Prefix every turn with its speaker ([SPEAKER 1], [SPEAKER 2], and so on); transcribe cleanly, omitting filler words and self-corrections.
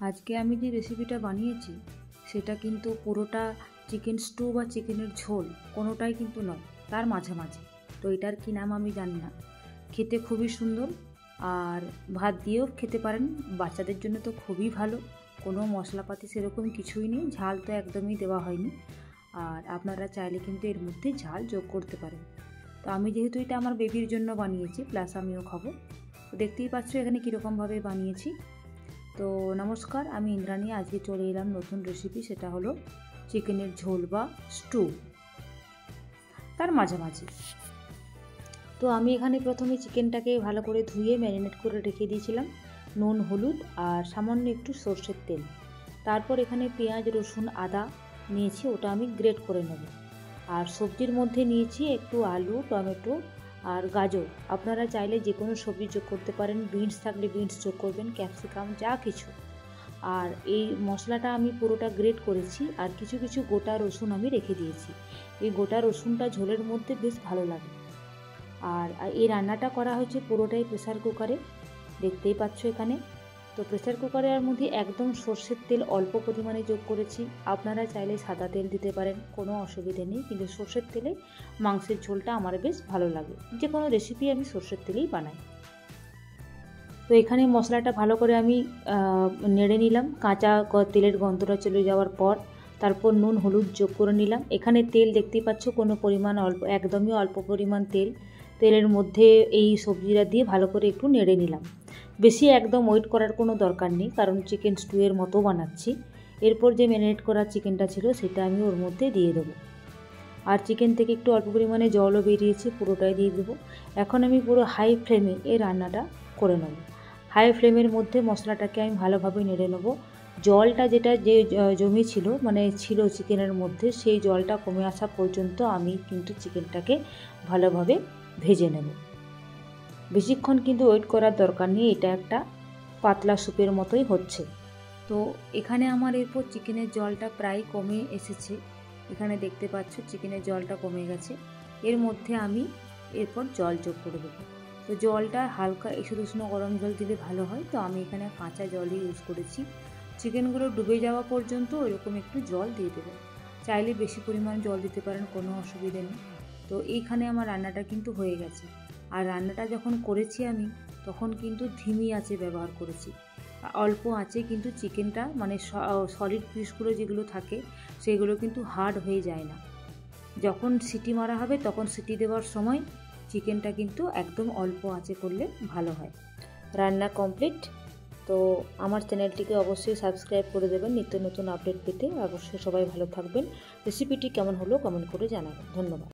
[SPEAKER 1] আজকে আমি যে রেসিপিটা বানিয়েছি সেটা কিন্তু পুরোটা চিকেন স্টু বা চিকেনের ঝোল কোনোটাই কিন্তু নয়, তার মাঝামাঝি। তো এটার কী নাম আমি জানি না। খেতে খুবই সুন্দর, আর ভাত দিয়েও খেতে পারেন। বাচ্চাদের জন্য তো খুবই ভালো। কোনো মশলাপাতি সেরকম কিছুই নেই, ঝাল তো একদমই দেওয়া হয়নি। আর আপনারা চাইলে কিন্তু এর মধ্যে ঝাল যোগ করতে পারেন। তো আমি যেহেতু এটা আমার বেবির জন্য বানিয়েছি, প্লাস আমিও খাবো, তো দেখতেই পাচ্ছ এখানে কীরকমভাবে বানিয়েছি। তো নমস্কার, আমি ইন্দ্রাণী। আজকে চলে এলাম নতুন রেসিপি, সেটা হলো চিকেনের ঝোল বা স্টু, তার মাঝামাঝি। তো আমি এখানে প্রথমে চিকেনটাকে ভালো করে ধুয়ে ম্যারিনেট করে রেখে দিয়েছিলাম, নুন, হলুদ আর সামান্য একটু সর্ষের তেল। তারপর এখানে পেঁয়াজ, রসুন, আদা নিয়েছি, ওটা আমি গ্রেট করে নেব। আর সবজির মধ্যে নিয়েছি একটু আলু, টমেটো আর গাজর। আপনারা চাইলে যে কোনো সবজি যোগ করতে পারেন, বিনস থাকলে বিনস যোগ করবেন, ক্যাপসিকাম, যা কিছু। আর এই মশলাটা আমি পুরোটা গ্রেট করেছি, আর কিছু কিছু গোটা রসুন আমি রেখে দিয়েছি। এই গোটা রসুনটা ঝোলের মধ্যে বেশ ভালো লাগে। আর এই রান্নাটা করা হয়েছে পুরোটাই প্রেসার কুকারে, দেখতেই পাচ্ছ এখানে। তো প্রেসার কুকারের মধ্যে একদম সর্ষের তেল অল্প পরিমাণে যোগ করেছি। আপনারা চাইলে সাদা তেল দিতে পারেন, কোনো অসুবিধে নেই, কিন্তু সর্ষের তেলে মাংসের ঝোলটা আমার বেশ ভালো লাগে। যে কোনো রেসিপি আমি সর্ষের তেলেই বানাই। তো এখানে মশলাটা ভালো করে আমি নেড়ে নিলাম, কাঁচা তেলের গন্ধটা চলে যাওয়ার পর। তারপর নুন, হলুদ যোগ করে নিলাম। এখানে তেল দেখতেই পাচ্ছ, কোনো পরিমাণ অল্প, একদমই অল্প পরিমাণ তেলের মধ্যে এই সবজিটা দিয়ে ভালো করে একটু নেড়ে নিলাম। বেশি একদম ওয়েট করার কোনো দরকার নেই, কারণ চিকেন স্টুয়ের মতো বানাচ্ছি। এরপর যে ম্যারিনেট করা চিকেনটা ছিল সেটা আমি ওর মধ্যে দিয়ে দেবো। আর চিকেন থেকে একটু অল্প পরিমাণে জলও বেরিয়েছে, পুরোটাই দিয়ে দেবো। এখন আমি পুরো হাই ফ্লেমে এই রান্নাটা করে নেব। হাই ফ্লেমের মধ্যে মশলাটাকে আমি ভালোভাবে নেড়ে নেব। জলটা যেটা জমেছিল, মানে ছিল চিকেনের মধ্যে, সেই জলটা কমে আসা পর্যন্ত আমি কিন্তু চিকেনটাকে ভালোভাবে ভেজে নেব। বেশিক্ষণ কিন্তু ওয়েট করার দরকার নেই, এটা একটা পাতলা স্যুপের মতোই হচ্ছে। তো এখানে আমার এরপর চিকেনের জলটা প্রায় কমে এসেছে। এখানে দেখতে পাচ্ছ চিকেনের জলটা কমে গেছে। এর মধ্যে আমি এরপর জল যোগ করে দেবো। তো জলটা হালকা একটু উষ্ণ গরম জল দিলে ভালো হয়, তো আমি এখানে কাঁচা জলই ইউজ করেছি। চিকেনগুলো ডুবে যাওয়া পর্যন্ত ওইরকম একটু জল দিয়ে দেবেন। চাইলে বেশি পরিমাণ জল দিতে পারেন, কোনো অসুবিধে নেই। তো এইখানে আমার রান্নাটা কিন্তু হয়ে গেছে। আর রান্নাটা যখন করেছি আমি, তখন কিন্তু ধিমি আঁচে ব্যবহার করেছি। অল্প আঁচে কিন্তু চিকেনটা, মানে সলিড পিসগুলো যেগুলো থাকে সেগুলো কিন্তু হার্ড হয়ে যায় না। যখন সিটি মারা হবে তখন সিটি দেওয়ার সময় চিকেনটা কিন্তু একদম অল্প আঁচে করলে ভালো হয়। রান্না কমপ্লিট। তো আমার চ্যানেলটিকে অবশ্যই সাবস্ক্রাইব করে দেবেন নিত্য নতুন আপডেট পেতে। অবশ্যই সবাই ভালো থাকবেন। রেসিপিটি কেমন হলো কমেন্ট করে জানাবেন। ধন্যবাদ।